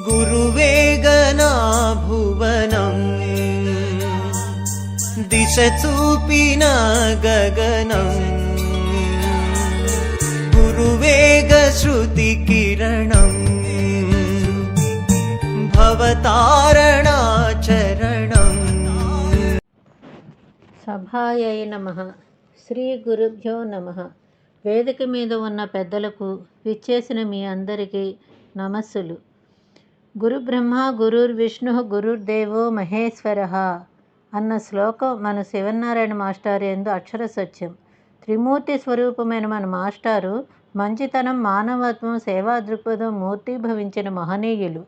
గురువేగనా భువనం దిశ చూపిన గగనం గురువేగ శృతి కిరణం భవతారణా చరణం. సభాయై నమః. శ్రీ గురుభ్యో నమః. వేదిక మీద ఉన్న పెద్దలకు, విచ్చేసిన మీ అందరికీ నమస్సులు. గురు బ్రహ్మ గురుర్విష్ణు గురుర్దేవో మహేశ్వరః అన్న శ్లోకం మన శివనారాయణ మాస్టారు యందు అక్షర సత్యం. త్రిమూర్తి స్వరూపమైన మన మాస్టారు మంచితనం, మానవత్వం, సేవా దృక్పథం మూర్తిభవించిన మహనీయులు.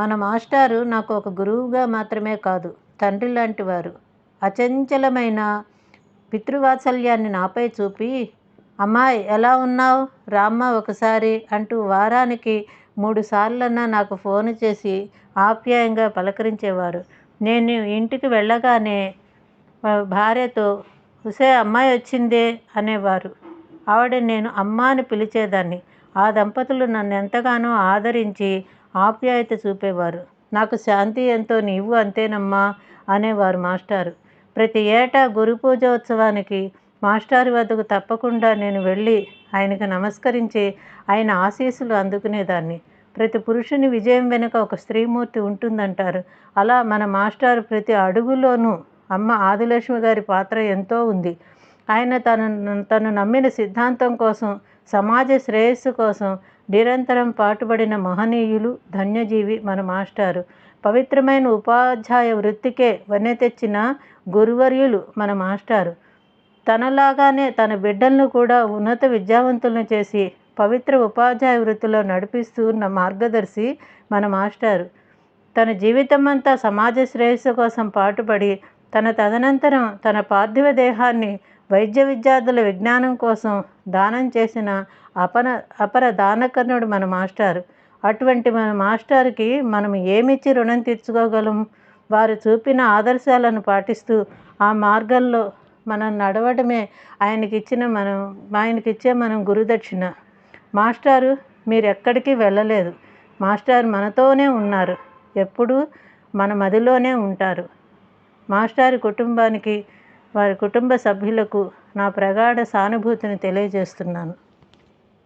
మన మాస్టారు నాకు ఒక గురువుగా మాత్రమే కాదు, తండ్రి లాంటి వారు. అచంచలమైన పితృవాత్సల్యాన్ని నాపై చూపి, అమ్మాయి ఎలా ఉన్నావు, రామ్మ ఒకసారి అంటూ వారానికి 3 సార్లన్నా నాకు ఫోన్ చేసి ఆప్యాయంగా పలకరించేవారు. నేను ఇంటికి వెళ్ళగానే భార్యతో, ఉసే అమ్మాయి వచ్చిందే అనేవారు. ఆవిడ నేను అమ్మ అని పిలిచేదాన్ని. ఆ దంపతులు నన్ను ఎంతగానో ఆదరించి ఆప్యాయత చూపేవారు. నాకు శాంతి ఎంతో నీవు అంతేనమ్మా అనేవారు మాస్టారు. ప్రతి ఏటా గురు పూజోత్సవానికి మాస్టారు వద్దకు తప్పకుండా నేను వెళ్ళి ఆయనకు నమస్కరించి ఆయన ఆశీస్సులు అందుకునేదాన్ని. ప్రతి పురుషుని విజయం వెనుక ఒక స్త్రీమూర్తి ఉంటుందంటారు. అలా మన మాస్టారు ప్రతి అడుగులోనూ అమ్మ ఆదిలక్ష్మి గారి పాత్ర ఎంతో ఉంది. ఆయన తను నమ్మిన సిద్ధాంతం కోసం, సమాజ శ్రేయస్సు కోసం నిరంతరం పాటుపడిన మహనీయులు, ధన్యజీవి మన మాస్టారు. పవిత్రమైన ఉపాధ్యాయ వృత్తికే వన్నె తెచ్చిన గురువర్యులు మన మాస్టారు. తనలాగానే తన బిడ్డలను కూడా ఉన్నత విద్యావంతులను చేసి పవిత్ర ఉపాధ్యాయ వృత్తిలో నడిపిస్తూ ఉన్న మార్గదర్శి మన మాస్టారు. తన జీవితం అంతా సమాజ శ్రేయస్సు కోసం పాటుపడి తదనంతరం తన పార్థివ దేహాన్ని వైద్య విద్యార్థుల విజ్ఞానం కోసం దానం చేసిన అపర దానకర్ణుడు మన మాస్టారు. అటువంటి మన మాస్టార్కి మనం ఏమిచ్చి రుణం తీర్చుకోగలం? వారు చూపిన ఆదర్శాలను పాటిస్తూ ఆ మార్గంలో మనం నడవడమే ఆయనకిచ్చే మనం గురుదక్షిణ. మాస్టారు మీరెక్కడికి వెళ్ళలేదు. మాస్టారు మనతోనే ఉన్నారు, ఎప్పుడూ మన మదిలోనే ఉంటారు. మాస్టారు కుటుంబానికి, వారి కుటుంబ సభ్యులకు నా ప్రగాఢ సానుభూతిని తెలియజేస్తున్నాను.